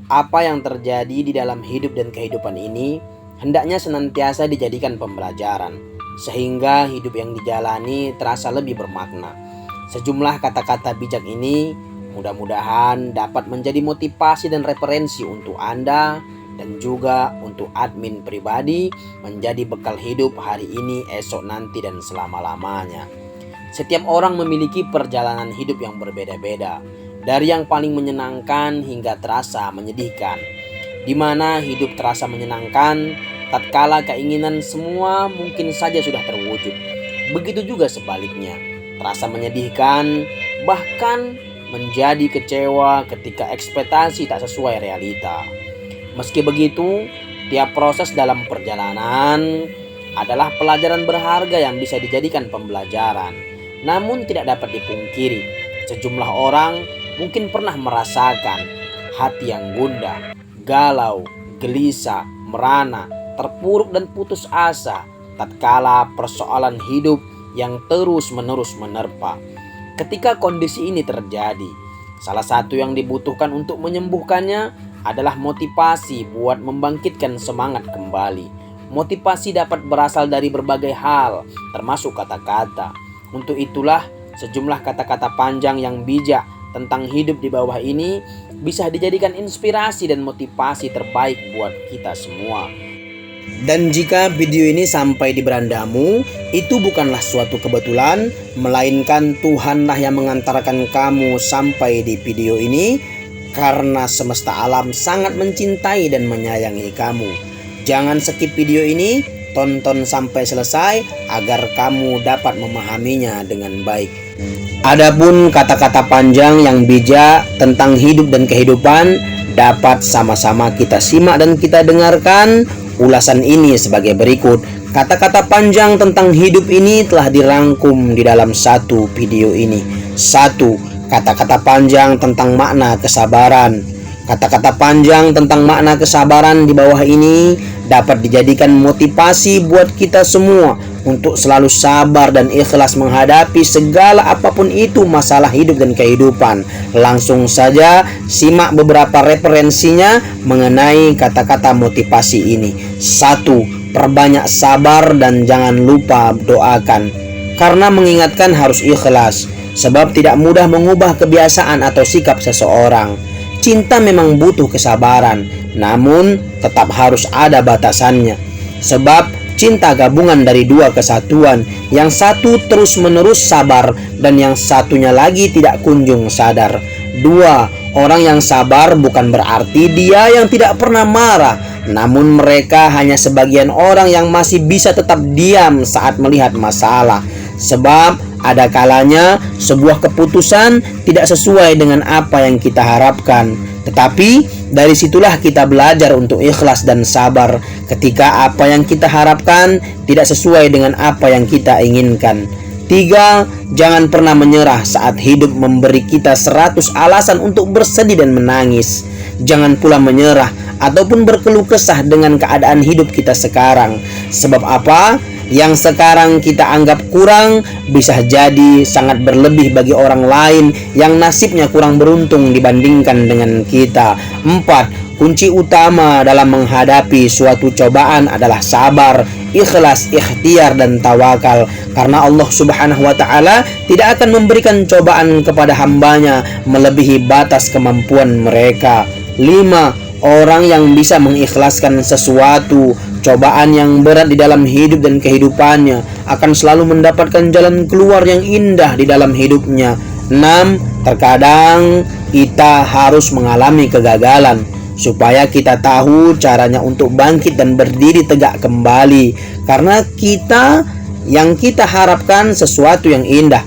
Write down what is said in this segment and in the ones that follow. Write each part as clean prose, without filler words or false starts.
Apa yang terjadi di dalam hidup dan kehidupan ini hendaknya senantiasa dijadikan pembelajaran, sehingga hidup yang dijalani terasa lebih bermakna. Sejumlah kata-kata bijak ini mudah-mudahan dapat menjadi motivasi dan referensi untuk Anda dan juga untuk admin pribadi menjadi bekal hidup hari ini, esok nanti, dan selama-lamanya. Setiap orang memiliki perjalanan hidup yang berbeda-beda, dari yang paling menyenangkan hingga terasa menyedihkan, di mana hidup terasa menyenangkan tatkala keinginan semua mungkin saja sudah terwujud. Begitu juga sebaliknya, terasa menyedihkan, bahkan menjadi kecewa ketika ekspektasi tak sesuai realita. Meski begitu, tiap proses dalam perjalanan adalah pelajaran berharga yang bisa dijadikan pembelajaran. Namun tidak dapat dipungkiri, sejumlah orang mungkin pernah merasakan hati yang gundah, galau, gelisah, merana, terpuruk dan putus asa tatkala persoalan hidup yang terus-menerus menerpa. Ketika kondisi ini terjadi, salah satu yang dibutuhkan untuk menyembuhkannya adalah motivasi buat membangkitkan semangat kembali. Motivasi dapat berasal dari berbagai hal, termasuk kata-kata. Untuk itulah sejumlah kata-kata panjang yang bijak tentang hidup di bawah ini bisa dijadikan inspirasi dan motivasi terbaik buat kita semua. Dan jika video ini sampai di berandamu, itu bukanlah suatu kebetulan, melainkan Tuhanlah yang mengantarkan kamu sampai di video ini, karena semesta alam sangat mencintai dan menyayangi kamu. Jangan skip video ini, tonton sampai selesai agar kamu dapat memahaminya dengan baik. Adapun kata-kata panjang yang bijak tentang hidup dan kehidupan dapat sama-sama kita simak dan kita dengarkan ulasan ini sebagai berikut. Kata-kata panjang tentang hidup ini telah dirangkum di dalam satu video ini. 1. Kata-kata panjang tentang makna kesabaran. Kata-kata panjang tentang makna kesabaran di bawah ini dapat dijadikan motivasi buat kita semua untuk selalu sabar dan ikhlas menghadapi segala apapun itu masalah hidup dan kehidupan. Langsung saja simak beberapa referensinya mengenai kata-kata motivasi ini. 1. Perbanyak sabar dan jangan lupa doakan. Karena mengingatkan harus ikhlas, sebab tidak mudah mengubah kebiasaan atau sikap seseorang. Cinta memang butuh kesabaran, namun tetap harus ada batasannya. Sebab cinta gabungan dari dua kesatuan, yang satu terus-menerus sabar dan yang satunya lagi tidak kunjung sadar. 2. Orang yang sabar bukan berarti dia yang tidak pernah marah, namun mereka hanya sebagian orang yang masih bisa tetap diam saat melihat masalah. Sebab ada kalanya sebuah keputusan tidak sesuai dengan apa yang kita harapkan, tetapi dari situlah kita belajar untuk ikhlas dan sabar ketika apa yang kita harapkan tidak sesuai dengan apa yang kita inginkan. 3. Jangan pernah menyerah saat hidup memberi kita 100 alasan untuk bersedih dan menangis. Jangan pula menyerah ataupun berkeluh kesah dengan keadaan hidup kita sekarang. Sebab apa? Yang sekarang kita anggap kurang bisa jadi sangat berlebih bagi orang lain yang nasibnya kurang beruntung dibandingkan dengan kita. 4. Kunci utama dalam menghadapi suatu cobaan adalah sabar, ikhlas, ikhtiar, dan tawakal. Karena Allah Subhanahu wa Ta'ala tidak akan memberikan cobaan kepada hambanya melebihi batas kemampuan mereka. 5. Orang yang bisa mengikhlaskan sesuatu cobaan yang berat di dalam hidup dan kehidupannya akan selalu mendapatkan jalan keluar yang indah di dalam hidupnya. 6. Terkadang kita harus mengalami kegagalan supaya kita tahu caranya untuk bangkit dan berdiri tegak kembali, karena yang kita harapkan sesuatu yang indah.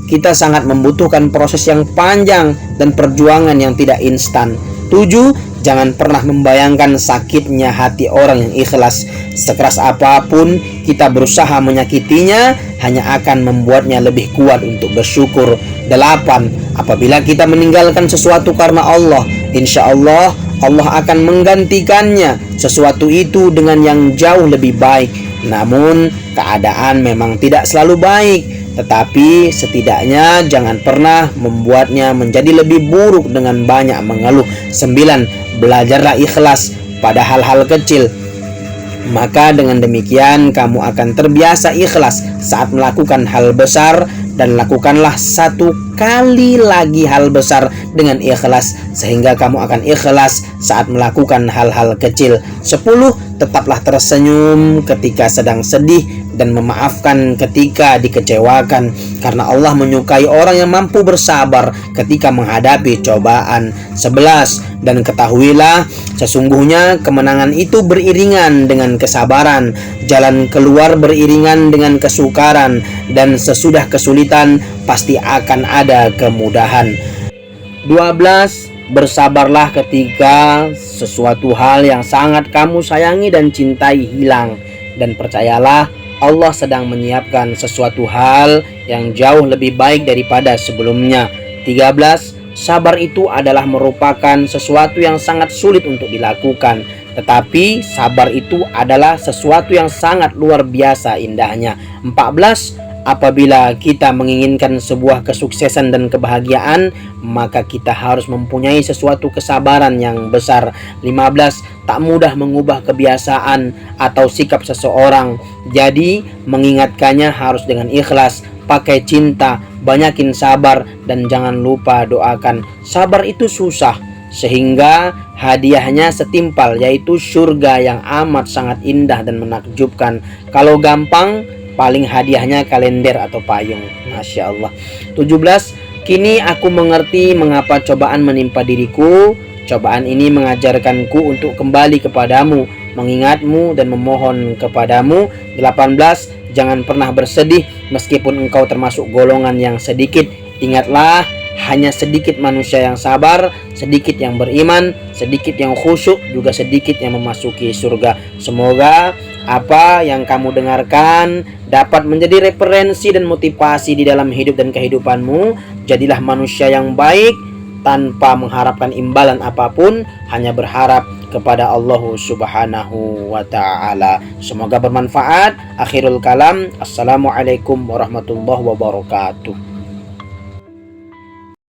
Kita sangat membutuhkan proses yang panjang dan perjuangan yang tidak instan. 7. Jangan pernah membayangkan sakitnya hati orang yang ikhlas. Sekeras apapun kita berusaha menyakitinya, hanya akan membuatnya lebih kuat untuk bersyukur. 8. Apabila kita meninggalkan sesuatu karena Allah, insya Allah Allah akan menggantikannya sesuatu itu dengan yang jauh lebih baik. Namun keadaan memang tidak selalu baik. tetapi setidaknya jangan pernah membuatnya menjadi lebih buruk dengan banyak mengeluh. 9. Belajarlah ikhlas pada hal-hal kecil. Maka dengan demikian kamu akan terbiasa ikhlas saat melakukan hal besar, dan lakukanlah satu kali lagi hal besar dengan ikhlas sehingga kamu akan ikhlas saat melakukan hal-hal kecil. 10. Tetaplah tersenyum ketika sedang sedih dan memaafkan ketika dikecewakan, karena Allah menyukai orang yang mampu bersabar ketika menghadapi cobaan. 11. Dan ketahuilah, sesungguhnya kemenangan itu beriringan dengan kesabaran, jalan keluar beriringan dengan kesukaran, dan sesudah kesulitan pasti akan ada kemudahan. 12. Bersabarlah ketika sesuatu hal yang sangat kamu sayangi dan cintai hilang, dan percayalah Allah sedang menyiapkan sesuatu hal yang jauh lebih baik daripada sebelumnya. 13. Sabar itu adalah merupakan sesuatu yang sangat sulit untuk dilakukan, tetapi sabar itu adalah sesuatu yang sangat luar biasa indahnya. 14. Apabila kita menginginkan sebuah kesuksesan dan kebahagiaan, maka kita harus mempunyai sesuatu kesabaran yang besar. 15. Tak mudah mengubah kebiasaan atau sikap seseorang, jadi mengingatkannya harus dengan ikhlas. Pakai cinta, banyakin sabar, dan jangan lupa doakan. Sabar itu susah, sehingga hadiahnya setimpal, yaitu surga yang amat sangat indah dan menakjubkan. Kalau gampang, paling hadiahnya kalender atau payung. Masya Allah. 17. Kini aku mengerti mengapa cobaan menimpa diriku. Cobaan ini mengajarkanku untuk kembali kepadamu, mengingatmu dan memohon kepadamu. 18. Jangan pernah bersedih meskipun engkau termasuk golongan yang sedikit. Ingatlah, hanya sedikit manusia yang sabar, sedikit yang beriman, sedikit yang khusyuk, juga sedikit yang memasuki surga. Semoga apa yang kamu dengarkan dapat menjadi referensi dan motivasi di dalam hidup dan kehidupanmu. Jadilah manusia yang baik tanpa mengharapkan imbalan apapun, hanya berharap kepada Allah Subhanahu wa ta'ala. Semoga bermanfaat. Akhirul kalam. Assalamualaikum warahmatullahi wabarakatuh.